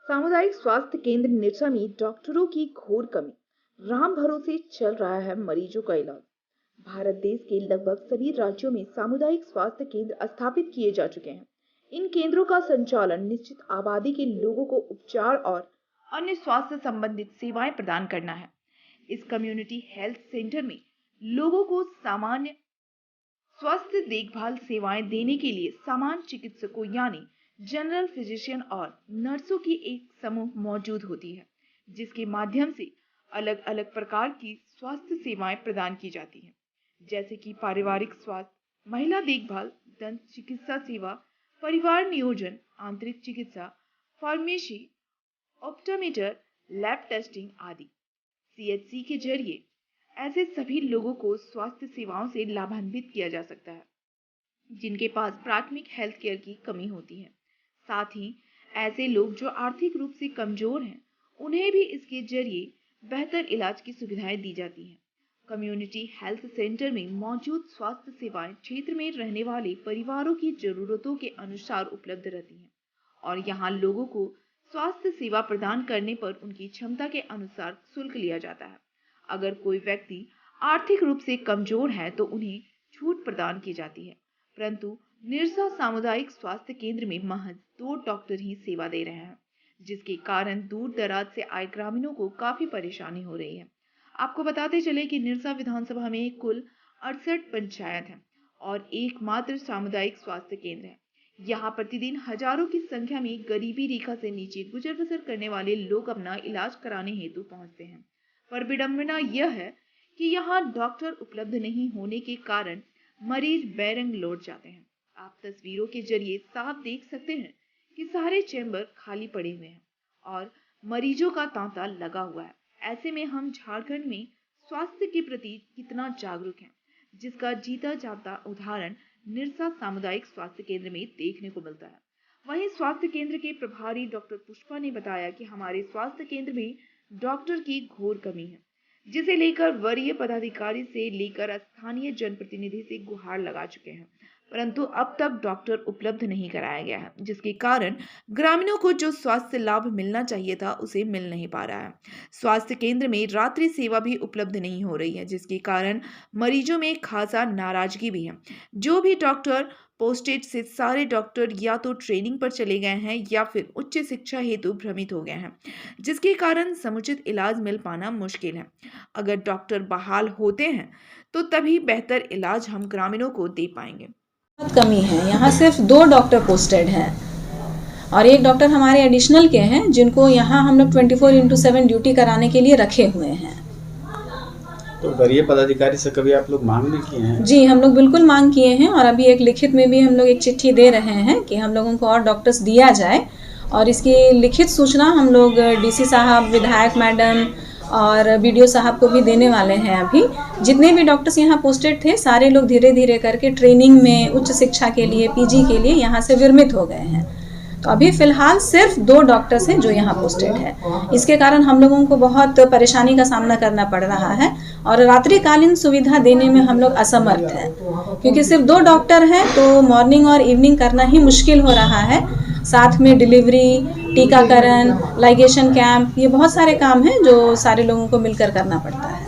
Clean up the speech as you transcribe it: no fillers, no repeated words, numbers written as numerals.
सामुदायिक स्वास्थ्य केंद्र निरसा में डॉक्टरों की घोर कमी, राम भरोसे चल रहा है मरीजों का इलाज। भारत देश के लगभग सभी राज्यों में सामुदायिक स्वास्थ्य केंद्र स्थापित किए जा चुके हैं। इन केंद्रों का संचालन निश्चित आबादी के लोगों को उपचार और अन्य स्वास्थ्य संबंधित सेवाएं प्रदान करना है। इस कम्युनिटी हेल्थ सेंटर में लोगों को सामान्य स्वास्थ्य देखभाल सेवाएं देने के लिए सामान्य चिकित्सकों यानी जनरल फिजिशियन और नर्सों की एक समूह मौजूद होती है, जिसके माध्यम से अलग अलग प्रकार की स्वास्थ्य सेवाएं प्रदान की जाती हैं, जैसे कि पारिवारिक स्वास्थ्य, महिला देखभाल, दंत चिकित्सा सेवा, परिवार नियोजन, आंतरिक चिकित्सा, फार्मेसी, ऑप्टोमीटर, लैब टेस्टिंग आदि। सीएचसी के जरिए ऐसे सभी लोगों को स्वास्थ्य सेवाओं से लाभान्वित किया जा सकता है जिनके पास प्राथमिक हेल्थ केयर की कमी होती है। साथ ही ऐसे लोग जो आर्थिक रूप से कमजोर हैं, उन्हें भी इसके जरिए बेहतर इलाज की सुविधाएं दी जाती हैं। कम्युनिटी हेल्थ सेंटर में मौजूद स्वास्थ्य सेवाएं क्षेत्र में रहने वाले परिवारों की जरूरतों के अनुसार उपलब्ध रहती हैं और यहाँ लोगों को स्वास्थ्य सेवा प्रदान करने पर उनकी क्षमता के अनुसार शुल्क लिया जाता है। अगर कोई व्यक्ति आर्थिक रूप से कमजोर है तो उन्हें छूट प्रदान की जाती है, परंतु निरसा सामुदायिक स्वास्थ्य केंद्र में महज 2 डॉक्टर ही सेवा दे रहे हैं, जिसके कारण दूर दराज से आए ग्रामीणों को काफी परेशानी हो रही है। आपको बताते चले कि निरसा विधानसभा में कुल 68 पंचायत हैं और एकमात्र सामुदायिक स्वास्थ्य केंद्र है। यहाँ प्रतिदिन हजारों की संख्या में गरीबी रेखा से नीचे गुजर बसर करने वाले लोग अपना इलाज कराने हेतु पहुंचते हैं, पर विडंबना यह है कि यहाँ डॉक्टर उपलब्ध नहीं होने के कारण मरीज बेरंग लौट जाते हैं। आप तस्वीरों के जरिए साफ देख सकते हैं कि सारे चैम्बर खाली पड़े हुए हैं और मरीजों का तांता लगा हुआ है। ऐसे में हम झारखंड में स्वास्थ्य के प्रति कितना जागरूक हैं, जिसका जीता जागता उदाहरण निरसा सामुदायिक स्वास्थ्य केंद्र में देखने को मिलता है। वहीं स्वास्थ्य केंद्र के प्रभारी डॉक्टर पुष्पा ने बताया कि हमारे स्वास्थ्य केंद्र में डॉक्टर की घोर कमी है, जिसे लेकर वरीय पदाधिकारी से लेकर स्थानीय जनप्रतिनिधि से गुहार लगा चुके हैं, परंतु अब तक डॉक्टर उपलब्ध नहीं कराया गया है, जिसके कारण ग्रामीणों को जो स्वास्थ्य लाभ मिलना चाहिए था उसे मिल नहीं पा रहा है। स्वास्थ्य केंद्र में रात्रि सेवा भी उपलब्ध नहीं हो रही है, जिसके कारण मरीजों में खासा नाराजगी भी है। जो भी डॉक्टर पोस्टेड से सारे डॉक्टर या तो ट्रेनिंग पर चले गए हैं या फिर उच्च शिक्षा हेतु भ्रमित हो गए हैं, जिसके कारण समुचित इलाज मिल पाना मुश्किल है। अगर डॉक्टर बहाल होते हैं तो तभी बेहतर इलाज हम ग्रामीणों को दे पाएंगे। बहुत कमी है। यहाँ सिर्फ 2 डॉक्टर पोस्टेड हैं और एक डॉक्टर हमारे एडिशनल के हैं, जिनको यहाँ हम लोग 24/7 ड्यूटी कराने के लिए रखे हुए हैं। तो वरीय पदाधिकारी से कभी आप लोग मांग नहीं किए हैं? जी, हम लोग बिल्कुल मांग किए हैं और अभी एक लिखित में भी हम लोग एक चिट्ठी दे रहे हैं कि हम लोगों को और डॉक्टर्स दिया जाए, और इसकी लिखित सूचना हम लोग डीसी साहब, विधायक मैडम और बीडीओ साहब को भी देने वाले हैं। अभी जितने भी डॉक्टर्स यहाँ पोस्टेड थे, सारे लोग धीरे धीरे करके ट्रेनिंग में, उच्च शिक्षा के लिए, पीजी के लिए यहाँ से विरमित हो गए हैं। तो अभी फिलहाल सिर्फ 2 डॉक्टर्स हैं जो यहाँ पोस्टेड है। इसके कारण हम लोगों को बहुत परेशानी का सामना करना पड़ रहा है और रात्रिकालीन सुविधा देने में हम लोग असमर्थ हैं, क्योंकि सिर्फ 2 डॉक्टर हैं तो मॉर्निंग और इवनिंग करना ही मुश्किल हो रहा है। साथ में डिलीवरी, टीकाकरण, लाइगेशन कैंप, ये बहुत सारे काम हैं जो सारे लोगों को मिलकर करना पड़ता है।